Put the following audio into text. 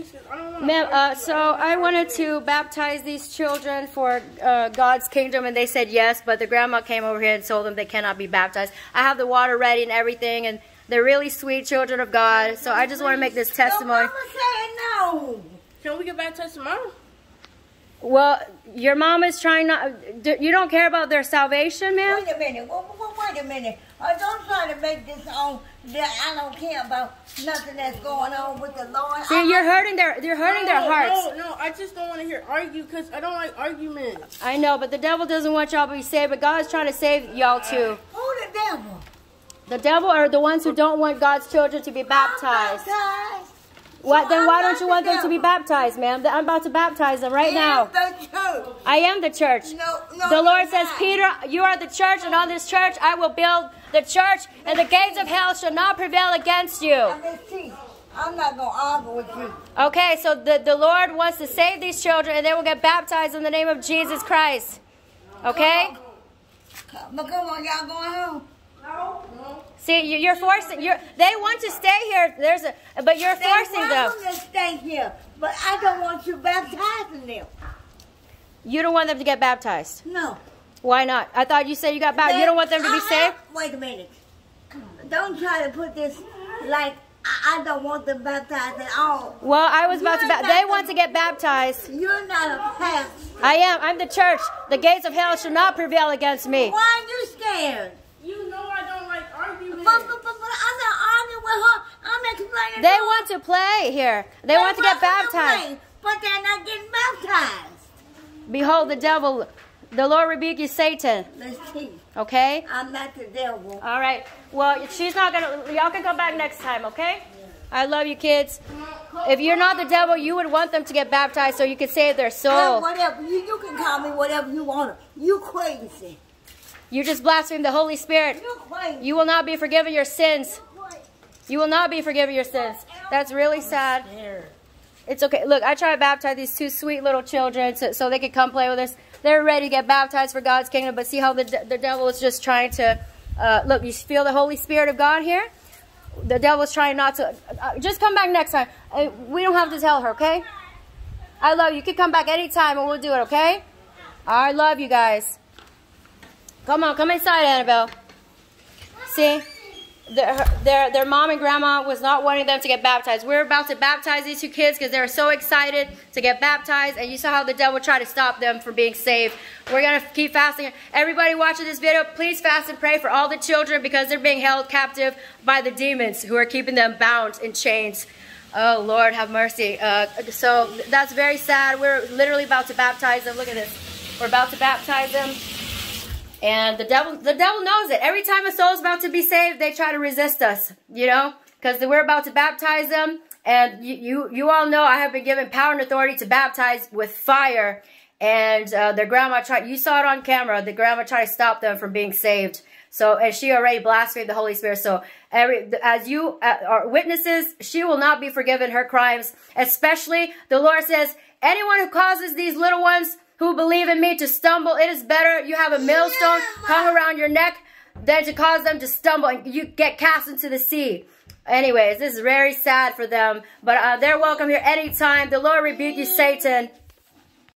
please. I don't want to. Ma'am, so I wanted to baptize these children for God's kingdom, and they said yes, but the grandma came over here and told them they cannot be baptized. I have the water ready and everything, and they're really sweet children of God, so I just want to make this testimony. Mama said no. Can we get baptized tomorrow? Well, your mom is trying not... You don't care about their salvation, ma'am? Wait a minute. Wait a minute. Don't try to make this on that I don't care about nothing that's going on with the Lord. See, you're hurting their hearts. No, I just don't want to hear argue because I don't like arguments. I know, but the devil doesn't want y'all to be saved, but God's trying to save y'all too. Who the devil? The devil are the ones who don't want God's children to be baptized. What? Then why don't you want them to be baptized, ma'am? I'm about to baptize them right now. The church. I am the church. No, the Lord says, Peter, you are the church, and on this church I will build the church, and the gates of hell shall not prevail against you. I'm not going to argue with you. Okay, so the Lord wants to save these children, and they will get baptized in the name of Jesus Christ. Okay? But come on, y'all going home? No. See, you're forcing. They want to stay here. But you're forcing them. They want them to stay here, but I don't want you baptizing them. You don't want them to get baptized. No. Why not? I thought you said you got baptized. You don't want them to be saved. Wait a minute. Don't try to put this like I don't want them baptized at all. Well, I was about to. They want to get baptized. You're not a pastor. I am. I'm the church. The gates of hell shall not prevail against me. Why are you scared? You know I don't like arguments. But I'm not arguing with her. I'm explaining. They want to play here. They want to get baptized. But they're not getting baptized. Behold the devil. The Lord rebuke you, Satan. Let's see. Okay? I'm not the devil. All right. Well, she's not going to... Y'all can come back next time, okay? I love you, kids. If you're not the devil, you would want them to get baptized so you could save their soul. Whatever. You can call me whatever you want. You crazy. You just blaspheme the Holy Spirit. You're crazy. You will not be forgiven your sins. You will not be forgiven your sins. That's really sad. It's okay. Look, I try to baptize these two sweet little children so they can come play with us. They're ready to get baptized for God's kingdom, but see how the devil is just trying to... look, you feel the Holy Spirit of God here? The devil is trying not to... just come back next time. We don't have to tell her, okay? I love you. You can come back anytime and we'll do it, okay? I love you guys. Come on, come inside, Annabelle. See? Their mom and grandma was not wanting them to get baptized. We're about to baptize these two kids because they were so excited to get baptized. And you saw how the devil tried to stop them from being saved. We're going to keep fasting. Everybody watching this video, please fast and pray for all the children because they're being held captive by the demons who are keeping them bound in chains. Oh, Lord, have mercy. So that's very sad. We're literally about to baptize them. Look at this. We're about to baptize them. And the devil knows it. Every time a soul is about to be saved, they try to resist us, you know, because we're about to baptize them. And you all know I have been given power and authority to baptize with fire. And their grandma tried, you saw it on camera, the grandma tried to stop them from being saved. So, and she already blasphemed the Holy Spirit. So, as you are witnesses, she will not be forgiven her crimes. Especially, the Lord says, anyone who causes these little ones who believe in me to stumble, it is better you have a millstone hung around your neck than to cause them to stumble and you get cast into the sea. Anyways, this is very sad for them. But they're welcome here anytime. The Lord rebuke you, Satan.